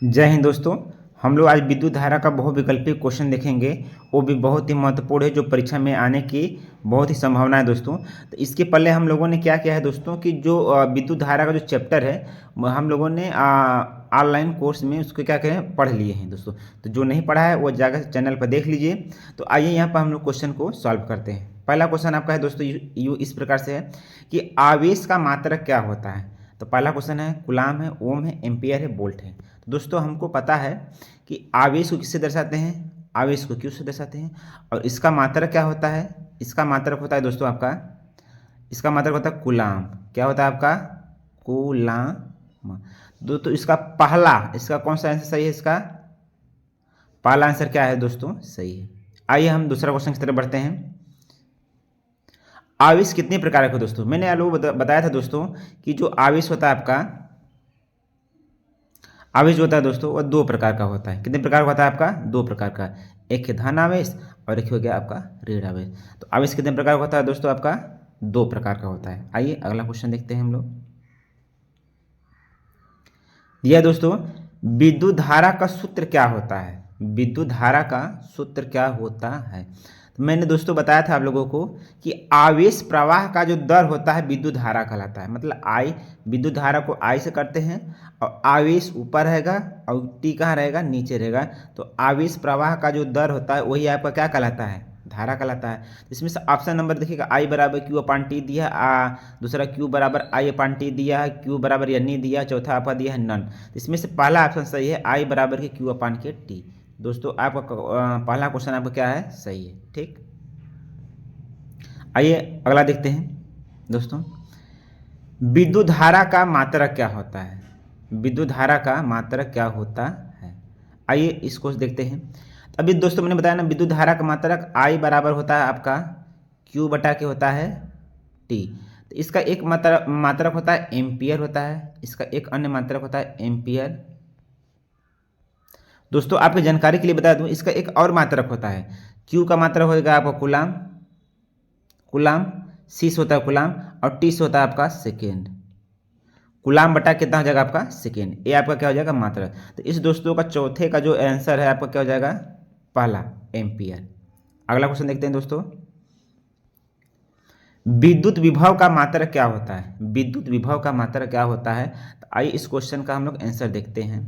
जय हिंद दोस्तों। हम लोग आज विद्युत धारा का बहुविकल्पी क्वेश्चन देखेंगे। वो भी बहुत ही महत्वपूर्ण है, जो परीक्षा में आने की बहुत ही संभावना है दोस्तों। तो इसके पहले हम लोगों ने क्या किया है दोस्तों कि जो विद्युत धारा का जो चैप्टर है हम लोगों ने ऑनलाइन कोर्स में उसको क्या करें पढ़ लिए हैं दोस्तों। तो जो नहीं पढ़ा है वो जाकर चैनल पर देख लीजिए। तो आइए यहाँ पर हम लोग क्वेश्चन को सॉल्व करते हैं। पहला क्वेश्चन आपका है दोस्तों, यू इस प्रकार से है कि आवेश का मात्रक क्या होता है। तो पहला क्वेश्चन है, कूलाम है, ओम है, एम्पियर है, वोल्ट है। तो दोस्तों हमको पता है कि आवेश को किससे दर्शाते हैं, आवेश को क्यू से दर्शाते हैं। और इसका मात्रक क्या होता है, इसका मात्रक होता है दोस्तों आपका, इसका मात्रक होता है कूलाम। क्या होता है आपका, कूलाम। दोस्तों इसका पहला, इसका कौन सा आंसर सही है, इसका पहला आंसर क्या है दोस्तों, सही है। आइए हम दूसरा क्वेश्चन की तरफ बढ़ते हैं। आवेश कितने प्रकार के दोस्तों, मैंने आप लोगों को बताया था दोस्तों कि जो आवेश होता है आपका, आवेश जो होता है दोस्तों वो दो प्रकार का होता है। कितने प्रकार का होता है आपका, दो प्रकार का। एक है धन आवेश और एक हो गया आपका ऋण आवेश। तो आवेश कितने प्रकार का होता है दोस्तों, आपका दो प्रकार का होता है। आइए अगला क्वेश्चन देखते हैं हम लोग। यह दोस्तों, विद्युत धारा का सूत्र क्या होता है, विद्युत धारा का सूत्र क्या होता है। तो मैंने दोस्तों बताया था आप लोगों को कि आवेश प्रवाह का जो दर होता है विद्युत धारा कहलाता है। मतलब आई, विद्युत धारा को आई से करते हैं और आवेश ऊपर रहेगा और टी कहाँ रहेगा, नीचे रहेगा। तो आवेश प्रवाह का जो दर होता है वही आपका क्या कहलाता है, धारा कहलाता है। इसमें से ऑप्शन नंबर देखिएगा, आई बराबर क्यू अपान टी दिया, दूसरा क्यू बराबर आई अपान टी दिया है, क्यू बराबर यानी दिया, चौथा आपका दिया है नन। इसमें से पहला ऑप्शन सही है, आई बराबर के क्यू अपान के टी। दोस्तों आपका पहला क्वेश्चन आपका क्या है, सही है। ठीक, आइए अगला देखते हैं दोस्तों। विद्युत धारा का मात्रक क्या होता है, विद्युत धारा का मात्रक क्या होता है। आइए इसको देखते हैं। अभी दोस्तों मैंने बताया ना, विद्युत धारा का मात्रक आई बराबर होता है आपका क्यू बटा के होता है टी। तो इसका एक मात्रक होता है एम्पियर होता है, इसका एक अन्य मात्रक होता है एम्पियर। दोस्तों आपकी जानकारी के लिए बता दूं, इसका एक और मात्रक होता है, क्यू का मात्रक होगा आपका कूलाम, कूलाम, सी से होता है कूलाम और टी से होता है आपका सेकेंड। कूलाम बटा कितना हो जाएगा आपका सेकेंड, ये आपका क्या हो जाएगा मात्रक। तो इस दोस्तों का चौथे का जो आंसर है आपका क्या हो जाएगा, पहला एम्पियर। अगला क्वेश्चन देखते हैं दोस्तों। विद्युत विभव का मात्रक क्या होता है, विद्युत विभव का मात्रक क्या होता है। तो आइए इस क्वेश्चन का हम लोग आंसर देखते हैं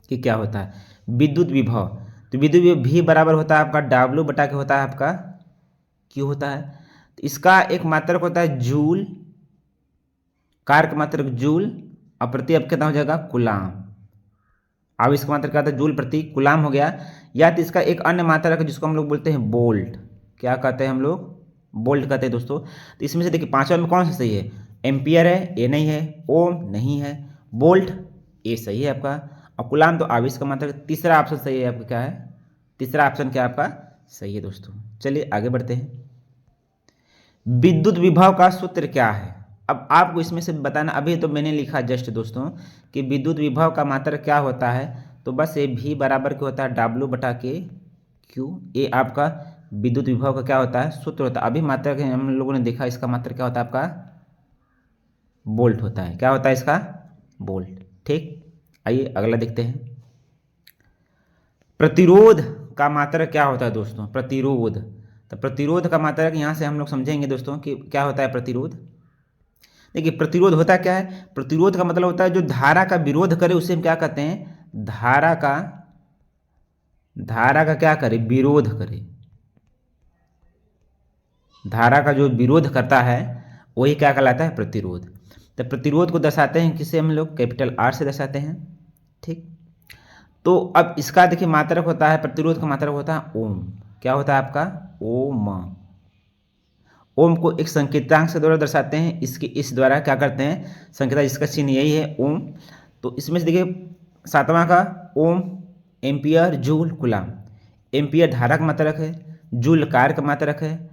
कि क्या होता है विद्युत विभव। तो विद्युत विभव भी बराबर होता है आपका डब्ल्यू बटा के होता है आपका क्यू होता है। तो इसका एक मात्रक होता है जूल, कार्य का मात्रक जूल और प्रति अब कितना हो जाएगा कूलाम। अब इसका मात्रक क्या होता है, जूल प्रति कूलाम हो गया। या तो इसका एक अन्य मात्रक है जिसको हम लोग बोलते हैं वोल्ट, क्या कहते हैं हम लोग, वोल्ट कहते हैं दोस्तों। तो इसमें से देखिए पांचवा में कौन सा सही है, एम्पियर है, ये नहीं है, ओम नहीं है, वोल्ट ये सही है आपका, और कूलाम तो आवेश का मात्रक। तीसरा ऑप्शन सही है आपका, क्या है तीसरा ऑप्शन क्या आपका सही है दोस्तों। चलिए आगे बढ़ते हैं। विद्युत विभव का सूत्र क्या है। अब आपको इसमें से बताना, अभी तो मैंने लिखा जस्ट दोस्तों कि विद्युत विभव का मात्रक क्या होता है। तो बस ये भी बराबर क्या होता है डब्ल्यू बटा के क्यू, ये आपका विद्युत विभव का क्या होता है सूत्र होता है। अभी मात्रक हम लोगों ने देखा, इसका मात्रक क्या होता है आपका वोल्ट होता है, क्या होता है इसका वोल्ट। ठीक, आइए अगला देखते हैं। प्रतिरोध का मात्रक क्या होता है दोस्तों, प्रतिरोध। तो प्रतिरोध का मात्रक यहाँ से हम लोग समझेंगे दोस्तों कि क्या होता है प्रतिरोध। देखिए प्रतिरोध होता क्या है, प्रतिरोध का मतलब होता है जो धारा का विरोध करे उसे हम क्या कहते हैं, धारा का क्या करे, विरोध करे। धारा का जो विरोध करता है वही क्या कहलाता है प्रतिरोध। तो प्रतिरोध को दर्शाते हैं किसे हम लोग, कैपिटल आर से दर्शाते हैं। ठीक, तो अब इसका देखिए मात्रक होता है, प्रतिरोध का मात्रक होता है ओम। क्या होता है आपका ओम। ओम को एक संकेतांक से द्वारा दर्शाते हैं, इसके इस द्वारा क्या करते हैं संकेता, जिसका चिन्ह यही है ओम। तो इसमें से देखिए सातवां का ओम, एम्पियर, जूल, कूलाम। एम्पियर धारा का मात्रक है, जूल कार्य का मात्रक है,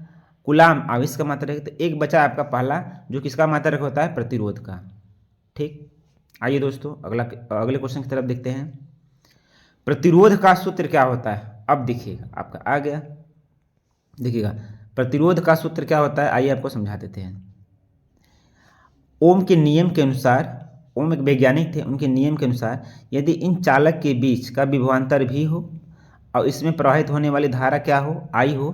कूलाम आवेश का मात्रक है। तो एक बचा आपका पहला जो किसका मात्रक होता है, प्रतिरोध का। ठीक, आइए दोस्तों अगले क्वेश्चन की तरफ देखते हैं। प्रतिरोध का सूत्र क्या होता है। अब देखिएगा आपका आ गया, देखिएगा प्रतिरोध का सूत्र क्या होता है, आइए आपको समझा देते हैं। ओम के नियम के अनुसार ओम एक वैज्ञानिक थे, उनके नियम के अनुसार यदि इन चालक के बीच का विभवांतर भी हो और इसमें प्रवाहित होने वाली धारा क्या हो, आई हो,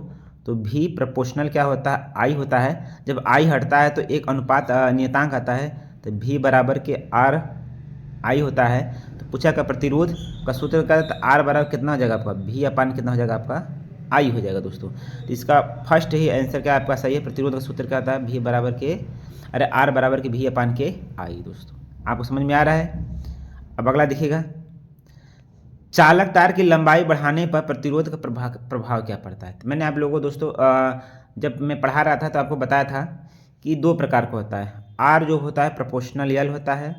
तो भी प्रोपोर्शनल क्या होता है, आई होता है। जब आई हटता है तो एक अनुपात नियतांक आता है, तो भी बराबर के आर आई होता है। तो पूछा का प्रतिरोध का सूत्र क्या है, तो आर बराबर कितना हो जाएगा आपका, भी अपान कितना हो जाएगा आपका, आई हो जाएगा दोस्तों। तो इसका फर्स्ट ही आंसर क्या आपका सही है। प्रतिरोध का सूत्र क्या होता है, भी बराबर के आर बराबर के भी अपान के आई। दोस्तों आपको समझ में आ रहा है। अब अगला देखिएगा, चालक तार की लंबाई बढ़ाने पर प्रतिरोध का प्रभाव क्या पड़ता है। तो मैंने आप लोगों को दोस्तों जब मैं पढ़ा रहा था तो आपको बताया था कि दो प्रकार का होता है। आर जो होता है प्रोपोर्शनल यल होता है,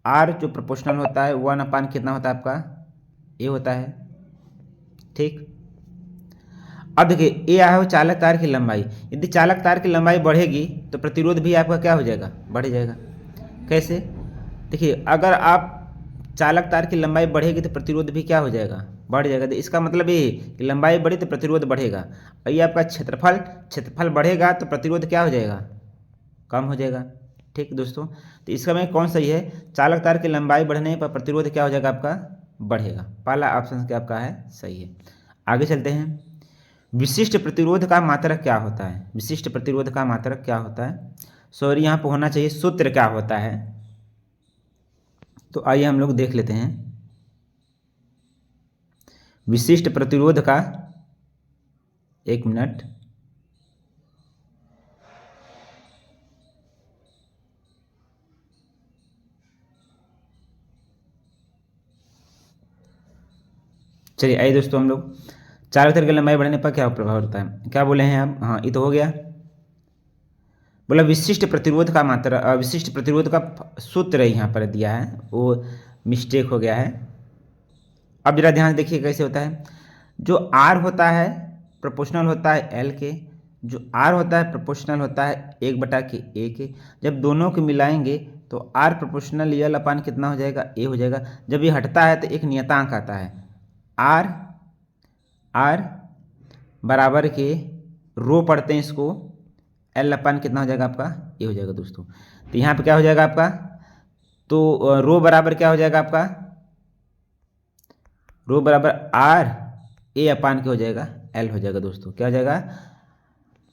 आर जो प्रोपोर्शनल होता है 1 अपान कितना होता है आपका, ए होता है। ठीक, अब देखिए ए आया हो चालक तार की लंबाई। यदि चालक तार की लंबाई बढ़ेगी तो प्रतिरोध भी आपका क्या हो जाएगा, बढ़ जाएगा। कैसे, देखिए अगर आप चालक तार की लंबाई बढ़ेगी तो प्रतिरोध भी क्या हो जाएगा, बढ़ जाएगा। तो इसका मतलब ये कि लंबाई बढ़ी तो प्रतिरोध बढ़ेगा। और ये आपका क्षेत्रफल बढ़ेगा तो प्रतिरोध क्या हो जाएगा, कम हो जाएगा। ठीक दोस्तों, तो इसका में कौन सही है, चालक तार की लंबाई बढ़ने पर प्रतिरोध क्या हो जाएगा आपका, बढ़ेगा। पहला ऑप्शन क्या आपका है, सही है। आगे चलते हैं, विशिष्ट प्रतिरोध का मात्रक क्या होता है। विशिष्ट प्रतिरोध का मात्रक क्या होता है, सॉरी यहाँ पर होना चाहिए सूत्र क्या होता है। तो आइए हम लोग देख लेते हैं विशिष्ट प्रतिरोध का, एक मिनट। चलिए आइए दोस्तों, हम लोग चालक तार की लंबाई बढ़ने पर क्या प्रभाव होता है, क्या बोले हैं आप, हाँ ये तो हो गया। बोला विशिष्ट प्रतिरोध का मात्रा, विशिष्ट प्रतिरोध का सूत्र यहाँ पर दिया है, वो मिस्टेक हो गया है। अब जरा ध्यान देखिए कैसे होता है। जो आर होता है प्रोपोर्शनल होता है एल के, जो आर होता है प्रोपोर्शनल होता है 1/के ए के। जब दोनों को मिलाएंगे तो आर प्रोपोर्शनल यल अपान कितना हो जाएगा, ए हो जाएगा। जब ये हटता है तो एक नियतांक आता है, आर बराबर के रो पढ़ते हैं इसको, एल अपान कितना हो जाएगा आपका, ए हो जाएगा दोस्तों। तो यहाँ पे क्या हो जाएगा आपका, तो रो बराबर क्या हो जाएगा आपका, रो बराबर आर ए अपान के हो जाएगा, एल हो जाएगा दोस्तों। क्या हो जाएगा,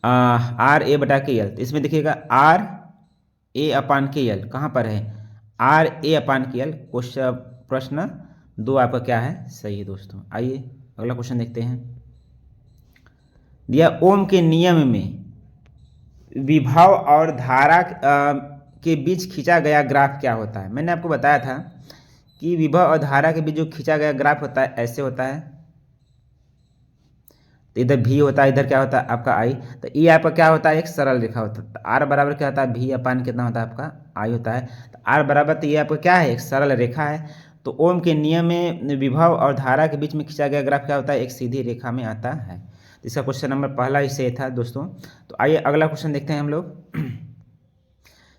आर ए बटा के एल। तो इसमें देखिएगा आर ए अपान के एल कहाँ पर है, आर ए अपान के एल। क्वेश्चन प्रश्न 2 आपका क्या है, सही है दोस्तों। आइए अगला क्वेश्चन देखते हैं। दिया ओम के नियम में विभव और धारा के बीच खींचा गया ग्राफ क्या होता है। मैंने आपको बताया था कि विभव और धारा के बीच जो खींचा गया ग्राफ होता है ऐसे होता है। तो इधर भी होता है, इधर क्या होता है आपका आई। तो ये आपका क्या होता है, एक सरल रेखा होता है। तो आर बराबर क्या होता है, भी अपान कितना होता है आपका, आई होता है। तो आर बराबर, तो ये आपका क्या है, एक सरल रेखा है। तो ओम के नियम में विभव और धारा के बीच में खींचा गया ग्राफ क्या होता है, एक सीधी रेखा में आता है। तो इसका क्वेश्चन नंबर पहला ही सही था दोस्तों। तो आइए अगला क्वेश्चन देखते हैं हम लोग।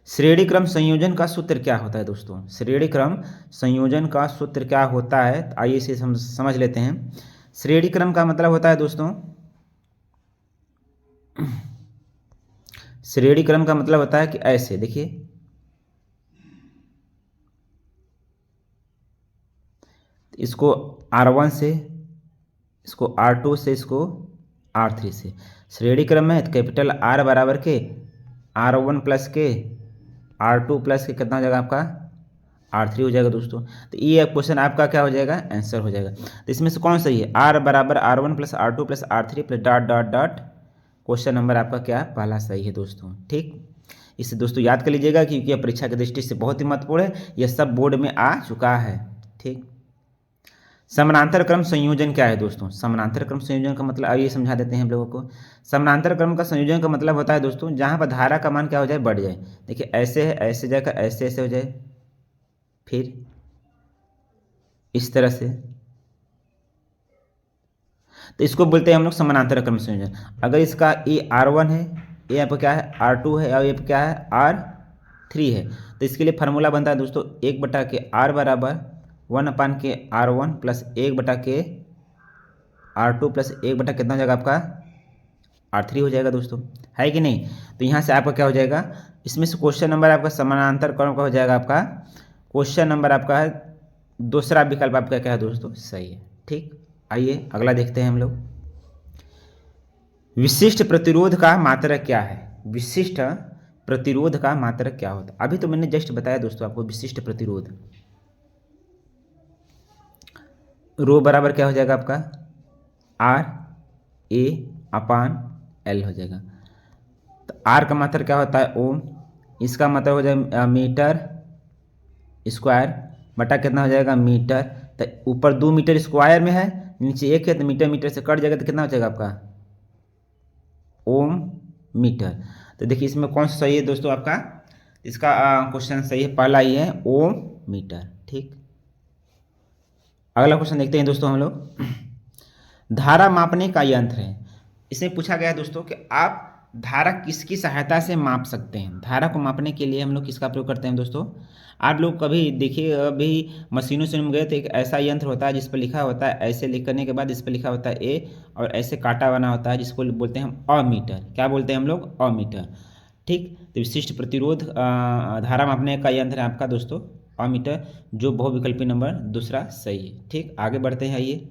श्रेणी क्रम संयोजन का सूत्र क्या होता है दोस्तों। श्रेणी क्रम संयोजन का सूत्र क्या होता है, तो आइए इसे समझ लेते हैं। श्रेणी क्रम का मतलब होता है दोस्तों, श्रेणी क्रम का मतलब होता है कि ऐसे देखिए, इसको R1 से, इसको R2 से, इसको R3 से श्रेणी क्रम में। तो कैपिटल R बराबर के R1 प्लस के R2 प्लस के कितना हो जाएगा आपका, R3 हो जाएगा दोस्तों। तो ये क्वेश्चन आपका क्या हो जाएगा, आंसर हो जाएगा। तो इसमें से कौन सही है, R बराबर R1 plus R2 plus R3 plus dot dot dot. Question number आपका क्या, पहला सही है दोस्तों। ठीक, इसे दोस्तों याद कर लीजिएगा क्योंकि यह परीक्षा की दृष्टि से बहुत ही महत्वपूर्ण है, यह सब बोर्ड में आ चुका है। ठीक, समानांतर क्रम संयोजन क्या है दोस्तों। समानांतर क्रम संयोजन का मतलब आइए समझा देते हैं हम लोगों को। समानांतर क्रम का संयोजन का मतलब होता है दोस्तों, जहाँ पर धारा का मान क्या हो जाए, बढ़ जाए। देखिए ऐसे है, ऐसे जाकर ऐसे ऐसे हो जाए, फिर इस तरह से। तो इसको बोलते हैं हम लोग समानांतर क्रम संयोजन। अगर इसका ये R1 है, ये यहाँ पर क्या है R2 है, और ये क्या है R3 है। तो इसके लिए फार्मूला बनता है दोस्तों, 1/के R बराबर 1/के R1 प्लस 1/के R2 प्लस 1/ कितना हो जाएगा आपका, R3 हो जाएगा दोस्तों, है कि नहीं। तो यहाँ से आपका क्या हो जाएगा, इसमें से क्वेश्चन नंबर आपका समानांतर क्रम का हो जाएगा आपका, क्वेश्चन नंबर आपका है दूसरा विकल्प आपका क्या है दोस्तों, सही है। ठीक, आइए अगला देखते हैं हम लोग। विशिष्ट प्रतिरोध का मात्रक क्या है? विशिष्ट प्रतिरोध का मात्रक क्या होता है? अभी तो मैंने जस्ट बताया दोस्तों आपको विशिष्ट प्रतिरोध। रो बराबर क्या हो जाएगा आपका, आर ए अपान एल हो जाएगा। तो आर का मात्रक क्या होता है, ओम। इसका मतलब हो जाएगा मीटर स्क्वायर बटा कितना हो जाएगा, मीटर। तो ऊपर 2 मीटर स्क्वायर में है, नीचे 1 है, तो मीटर मीटर से कट जाएगा तो कितना हो जाएगा आपका, ओम मीटर। तो देखिए इसमें कौन सा सही है दोस्तों आपका, इसका क्वेश्चन सही है, पहला ही है ओम मीटर। ठीक, अगला क्वेश्चन देखते हैं दोस्तों हम लोग। धारा मापने का यंत्र है। इसमें पूछा गया है दोस्तों कि आप धारा किसकी सहायता से माप सकते हैं। धारा को मापने के लिए हम लोग किसका प्रयोग करते हैं दोस्तों, आप लोग कभी देखिए, अभी मशीनों से हम गए तो एक ऐसा यंत्र होता है जिस पर लिखा होता है, ऐसे लिख करने के बाद इस पर लिखा होता है ए, और ऐसे काटा बना होता है जिसको बोलते हैं हम अमीटर। क्या बोलते हैं हम लोग, अमीटर। ठीक, तो विशिष्ट प्रतिरोध धारा मापने का यंत्र है आपका दोस्तों अमीटर, जो बहुविकल्पी नंबर दूसरा सही है। ठीक, आगे बढ़ते हैं। आइए,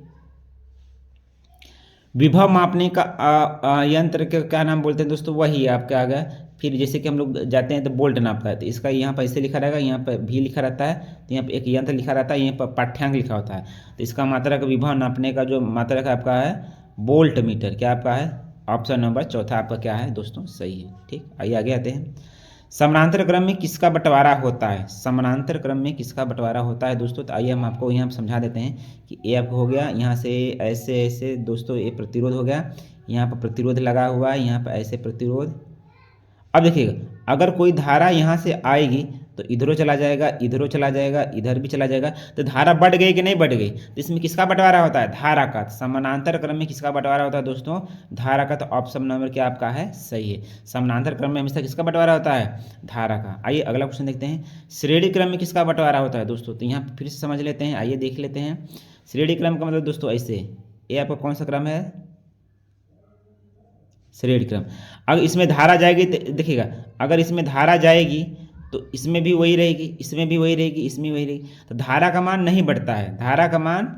विभव मापने का यंत्र का क्या नाम बोलते हैं दोस्तों, वही है आपका आ गया। फिर जैसे कि हम लोग जाते हैं तो बोल्ट नापता है, तो इसका यहाँ पर ऐसे लिखा रहेगा, यहाँ पर भी लिखा रहता है, तो यहाँ पर एक यंत्र लिखा रहता है, यहाँ पर पाठ्यांक लिखा होता है। तो इसका मात्रक विभव नापने का जो मात्रक आपका है बोल्ट मीटर, क्या आपका है, ऑप्शन नंबर चौथा आपका क्या है दोस्तों, सही है। ठीक, आइए आगे आते हैं। समानांतर क्रम में किसका बंटवारा होता है? समानांतर क्रम में किसका बंटवारा होता है दोस्तों, तो आइए हम आपको यहाँ समझा देते हैं कि ए आपको हो गया, यहाँ से ऐसे ऐसे दोस्तों ये प्रतिरोध हो गया, यहाँ पर प्रतिरोध लगा हुआ है, यहाँ पर ऐसे प्रतिरोध। अब देखिएगा, अगर कोई धारा यहाँ से आएगी तो इधरों चला जाएगा, इधरों चला जाएगा, इधर भी चला जाएगा, तो धारा बढ़ गई कि नहीं बढ़ गई, तो इसमें किसका बंटवारा होता है, धारा का। समानांतर क्रम में किसका बंटवारा होता है दोस्तों, धारा का। तो ऑप्शन नंबर क्या आपका है, सही है। समानांतर क्रम में हमेशा किसका बंटवारा होता है, धारा का। आइए अगला क्वेश्चन देखते हैं। श्रेणी क्रम में किसका बंटवारा होता है दोस्तों, तो यहाँ फिर से समझ लेते हैं, आइए देख लेते हैं। श्रेणी क्रम का मतलब दोस्तों ऐसे, ये आपका कौन सा क्रम है, श्रेणी क्रम। अगर इसमें धारा जाएगी तो देखिएगा, अगर इसमें धारा जाएगी तो इसमें भी वही रहेगी, इसमें भी वही रहेगी, इसमें वही रहेगी, तो धारा का मान नहीं बढ़ता है, धारा का मान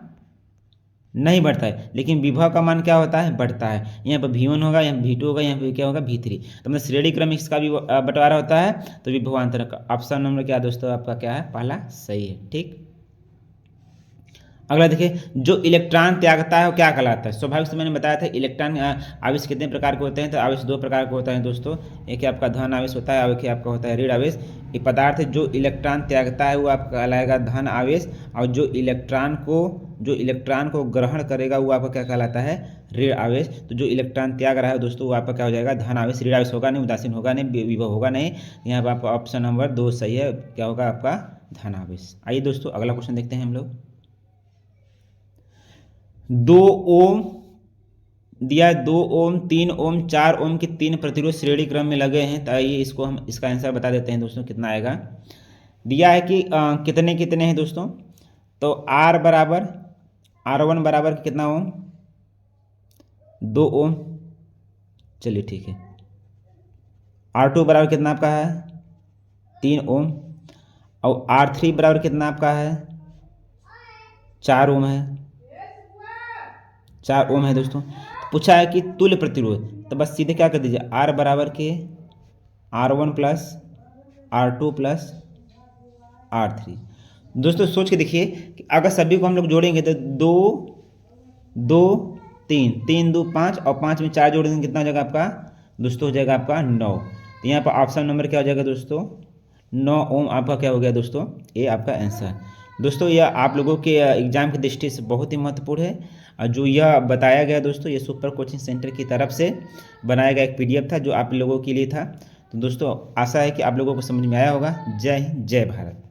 नहीं बढ़ता है, लेकिन विभव का मान क्या होता है, बढ़ता है। यहाँ पर V1 होगा, यहाँ V2 होगा, यहाँ पर क्या होगा, V3। तो मतलब श्रेणी क्रम में इसका भी बंटवारा होता है, तो विभवांतर का ऑप्शन नंबर क्या दोस्तों आपका क्या है, पहला सही है। ठीक, अगला देखिए, जो इलेक्ट्रॉन त्यागता है वो क्या कहलाता है। स्वाभाविक से मैंने बताया था इलेक्ट्रॉन आवेश कितने प्रकार के होते हैं, तो आवेश 2 प्रकार के होता है दोस्तों। एक आपका धन आवेश होता है, एक आपका होता है ऋण आवेश। एक पदार्थ जो इलेक्ट्रॉन त्यागता है वो आपका कहलाएगा धन आवेश, और जो इलेक्ट्रॉन को ग्रहण करेगा वो आपका क्या कहलाता है, ऋण आवेश। तो जो इलेक्ट्रॉन त्याग रहा है दोस्तों वो आपका क्या हो जाएगा, धन आवेश। ऋण आवेश होगा नहीं, उदासीन होगा नहीं, विभव होगा नहीं। यहाँ पर आपका ऑप्शन नंबर 2 सही है, क्या होगा आपका, धन आवेश। आइए दोस्तों अगला क्वेश्चन देखते हैं हम लोग। 2 ओम दिया है, 2 ओम, 3 ओम, 4 ओम के 3 प्रतिरोध श्रेणी क्रम में लगे हैं। तो आइए इसको हम इसका आंसर बता देते हैं दोस्तों, कितना आएगा। दिया है कि कितने कितने हैं दोस्तों, तो R बराबर R1 बराबर कितना ओम, 2 ओम। चलिए ठीक है। R2 बराबर कितना आपका है, 3 ओम। और R3 बराबर कितना आपका है, 4 ओम है, 4 ओम है दोस्तों। पूछा है कि तुल्य प्रतिरोध, तो बस सीधे क्या कर दीजिए, R बराबर के R1 plus R2 plus R3। दोस्तों सोच के देखिए कि अगर सभी को हम लोग जोड़ेंगे तो 2 2 3 3 2 5 और 5 में 4 जोड़ेंगे कितना हो जाएगा आपका दोस्तों, हो जाएगा आपका 9। तो यहाँ पर ऑप्शन नंबर क्या हो जाएगा दोस्तों, 9 ओम आपका क्या हो गया दोस्तों, ये आपका आंसर। दोस्तों यह आप लोगों के एग्जाम की दृष्टि से बहुत ही महत्वपूर्ण है। जो यह बताया गया दोस्तों, ये सुपर कोचिंग सेंटर की तरफ से बनाया गया एक PDF था जो आप लोगों के लिए था। तो दोस्तों आशा है कि आप लोगों को समझ में आया होगा। जय हिंद, जय भारत।